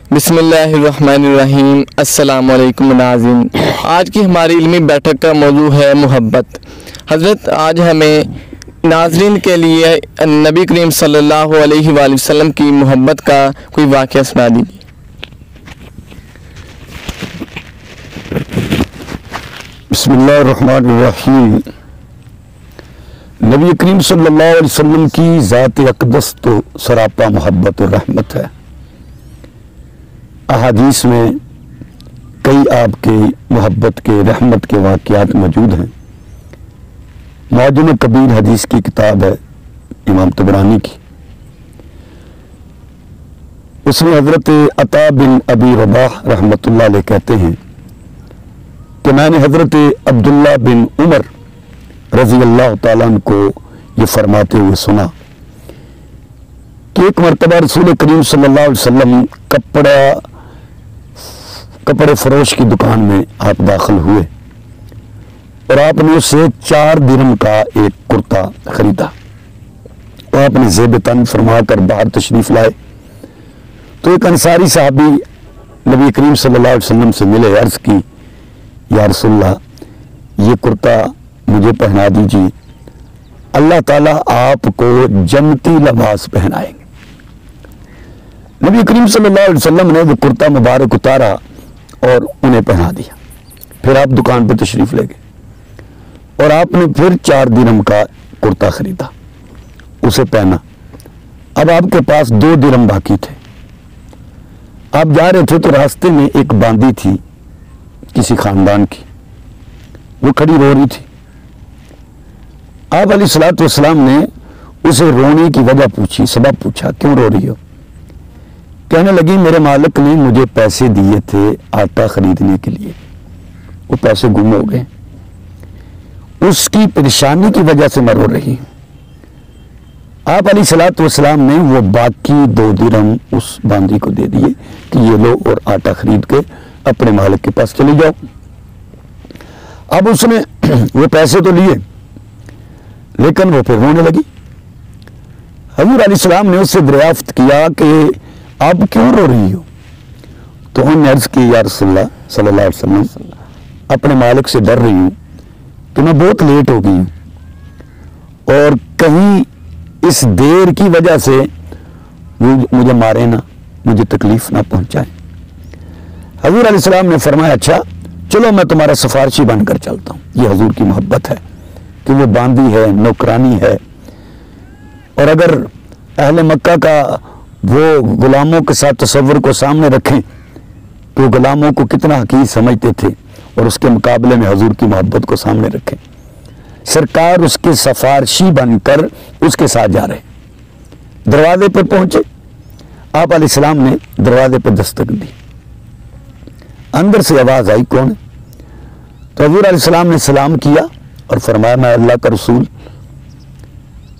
बिस्मिल्लाहिर्रहमानिर्रहीम। अस्सलाम वालेकुम नाज़रीन। आज की हमारी इल्मी बैठक का मौजू है मोहब्बत। हज़रत आज हमें नाज़रीन के लिए नबी करीम सल्लल्लाहु अलैहि वसल्लम की मोहब्बत का कोई वाक़या सुना दीजिए। बिस्मिल्लाहिर्रहमानिर्रहीम। नबी करीम सल्लल्लाहु अलैहि वसल्लम की ज़ात अक़दस तो सरापा मोहब्बत और रहमत है। अहादीस में कई आपके मोहब्बत के रहमत के वाक़यात मौजूद हैं। मौजम कबीर हदीस की किताब है इमाम तबरानी की। उसमें हज़रत अता बिन अबी रबाह रहमतुल्लाह अलैह कहते हैं कि मैंने हज़रत अब्दुल्ला बिन उमर रज़ी अल्लाह ताला अन्हु को ये फरमाते हुए सुना कि एक मरतबा रसूल करीम सल्लल्लाहु अलैहि वसल्लम कपड़े फरोश की दुकान में आप दाखिल हुए और आपने उससे 4 दिरहम का एक कुर्ता खरीदा और आपने ज़ेब तन फरमा कर बाहर तशरीफ लाए तो एक अंसारी साहबी नबी करीम सल्लल्लाहु अलैहि वसल्लम से मिले। अर्ज़ की, या रसूलल्लाह ये कुर्ता मुझे पहना दीजिए, अल्लाह ताला आपको जन्नती लिबास पहनाएंगे। नबी करीम सल्लल्लाहु अलैहि वसल्लम ने वो कुर्ता मुबारक उतारा और उन्हें पहना दिया। फिर आप दुकान पर तशरीफ ले गए और आपने फिर 4 दिरहम का कुर्ता खरीदा, उसे पहना। अब आपके पास 2 दिरहम बाकी थे। आप जा रहे थे तो रास्ते में एक बांदी थी किसी खानदान की, वो खड़ी रो रही थी। आप अलैहिस्सलातु वस्सलाम ने उसे रोने की वजह पूछी, सबब पूछा, क्यों रो रही हो? कहने लगी, मेरे मालिक ने मुझे पैसे दिए थे आटा खरीदने के लिए, वो पैसे गुम हो गए, उसकी परेशानी की वजह से मैं रो रही हूं। आप अलैहिस्सलातु वस्सलाम ने वो बाकी 2 दिरहम उस बांदी को दे दिए कि ये लो और आटा खरीद के अपने मालिक के पास चले जाओ। अब उसने वो पैसे तो लिए लेकिन वो फिर रोने लगी। हज़रत अलैहिस्सलाम ने उससे दरियाफ्त किया कि अब क्यों रो रही हो? तो उन्होंने अर्ज़ की, या रसूलल्लाह सल्लल्लाहु अलैहि वसल्लम, अपने मालिक से डर रही हूँ कि मैं बहुत लेट हो गई हूँ और कहीं इस देर की वजह से मुझे मारे ना, मुझे तकलीफ ना पहुंचाए। हज़रत अलैहिस्सलाम ने फरमाया, अच्छा चलो मैं तुम्हारा सिफारशी बनकर चलता हूँ। ये हजूर की मोहब्बत है कि वो बांदी है, नौकरानी है। और अगर अहले मक्का का वो गुलामों के साथ तस्वुर को सामने रखें तो गुलामों को कितना हकीर समझते थे और उसके मुकाबले में हजूर की मोहब्बत को सामने रखें। सरकार उसके सिफारशी बनकर उसके साथ जा रहे। दरवाजे पर पहुंचे, आप अलैहिस्सलाम ने दरवाजे पर दस्तक दी। अंदर से आवाज आई, कौन है? तो हजूर अलैहिस्सलाम ने सलाम किया और फरमाया, मैं अल्लाह का रसूल।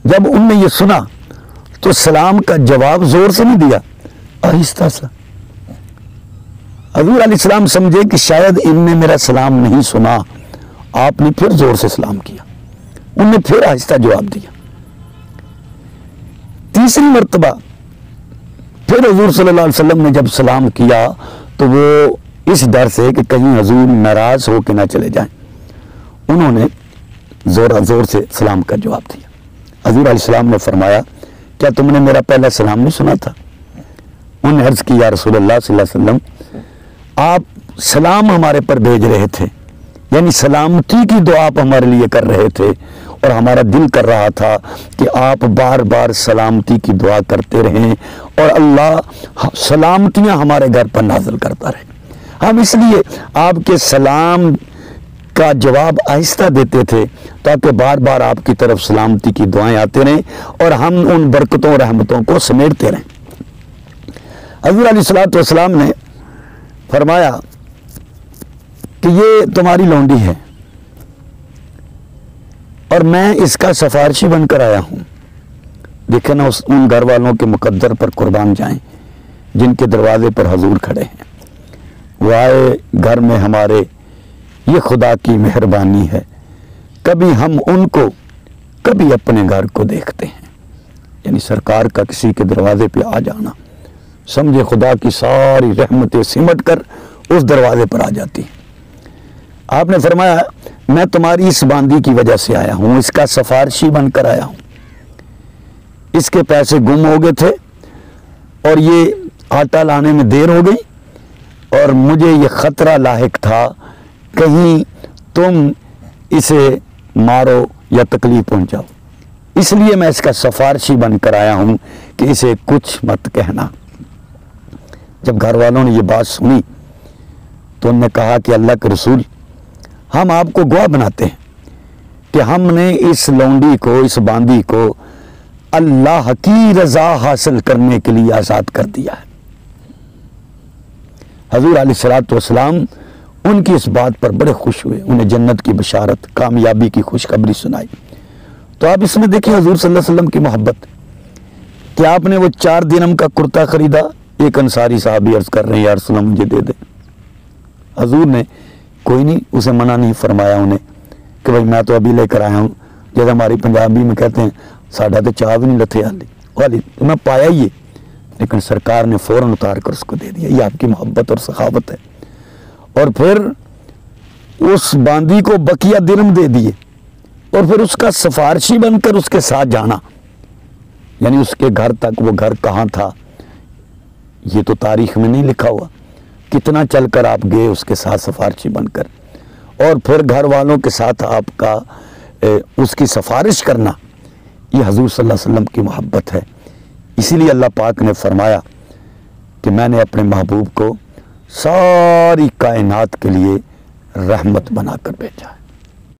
जब उनने ये सुना तो सलाम का जवाब जोर से नहीं दिया, आहिस्ता सा। हजूर अलैहिस्सलाम समझे कि शायद इनने मेरा सलाम नहीं सुना, आपने फिर जोर से सलाम किया, उनने फिर आहिस्ता जवाब दिया। तीसरी मर्तबा फिर हजूर सल्लल्लाहु अलैहि वसल्लम ने जब सलाम किया तो वो इस डर से कि कहीं हजूर नाराज हो के ना चले जाएं, उन्होंने जोर जोर से सलाम का जवाब दिया। हजूर अलैहिस्सलाम ने फरमाया, क्या तुमने मेरा पहला सलाम नहीं सुना था? उन्होंने अर्ज किया, या रसूलल्लाह सल्लल्लाहु अलैहि वसल्लम, आप सलाम हमारे पर भेज रहे थे, यानी सलामती की दुआ आप हमारे लिए कर रहे थे और हमारा दिल कर रहा था कि आप बार बार सलामती की दुआ करते रहें और अल्लाह सलामतियां हमारे घर पर नाज़िल करता रहे। हम इसलिए आपके सलाम का जवाब आहिस्ता देते थे ताकि बार बार आपकी तरफ सलामती की दुआएं आते रहें और हम उन बरकतों रहमतों को समेटते रहें। हज़रत अलैहिस्सलातु वस्सलाम ने फरमाया कि ये तुम्हारी लौंडी है और मैं इसका सिफारशी बनकर आया हूं। देखे ना उन घर वालों के मुकद्दर पर कुर्बान जाएं जिनके दरवाजे पर हजूर खड़े हैं। वो आए घर में हमारे, ये खुदा की मेहरबानी है, कभी हम उनको कभी अपने घर को देखते हैं। यानी सरकार का किसी के दरवाजे पे आ जाना समझे खुदा की सारी रहमतें सिमट कर उस दरवाजे पर आ जाती। आपने फरमाया मैं तुम्हारी इस बांदी की वजह से आया हूं, इसका सिफारिशी बनकर आया हूं। इसके पैसे गुम हो गए थे और ये आटा लाने में देर हो गई और मुझे ये खतरा लाहिक था कहीं तुम इसे मारो या तकलीफ पहुंचाओ, इसलिए मैं इसका सिफारिशी बनकर आया हूं कि इसे कुछ मत कहना। जब घर वालों ने ये बात सुनी तो उन्होंने कहा कि अल्लाह के रसूल, हम आपको गवाह बनाते हैं कि हमने इस लौंडी को, इस बांदी को अल्लाह की रजा हासिल करने के लिए आज़ाद कर दिया है। हजूर अलैहिस्सलातु वस्सलाम उनकी इस बात पर बड़े खुश हुए, उन्हें जन्नत की बशारत, कामयाबी की खुशखबरी सुनाई। तो आप इसमें देखिए हजूर सल्लल्लाहु अलैहि वसल्लम की मोहब्बत कि आपने वो 4 दिरहम का कुर्ता खरीदा, एक अंसारी साहबी अर्ज कर रहे हैं या रसूल अल्लाह मुझे दे दे। हजूर ने कोई नहीं, उसे मना नहीं फरमाया उन्हें कि भाई मैं तो अभी लेकर आया हूँ। जैसे हमारी पंजाबी में कहते हैं साढ़ा तो चाह भी नहीं लथे वाली तो मैं पाया ही है, लेकिन सरकार ने फौरन उतार कर उसको दे दिया। ये आपकी मोहब्बत और सखावत है। और फिर उस बांदी को बकिया दिरहम दे दिए और फिर उसका सिफारिशी बनकर उसके साथ जाना, यानी उसके घर तक। वो घर कहाँ था ये तो तारीख में नहीं लिखा हुआ, कितना चलकर आप गए उसके साथ सिफारिशी बनकर, और फिर घर वालों के साथ आपका उसकी सिफारिश करना, ये हजूर सल्लल्लाहु अलैहि वसल्लम की मोहब्बत है। इसीलिए अल्लाह पाक ने फरमाया कि मैंने अपने महबूब को सारी कायनात के लिए रहमत बनाकर भेजा।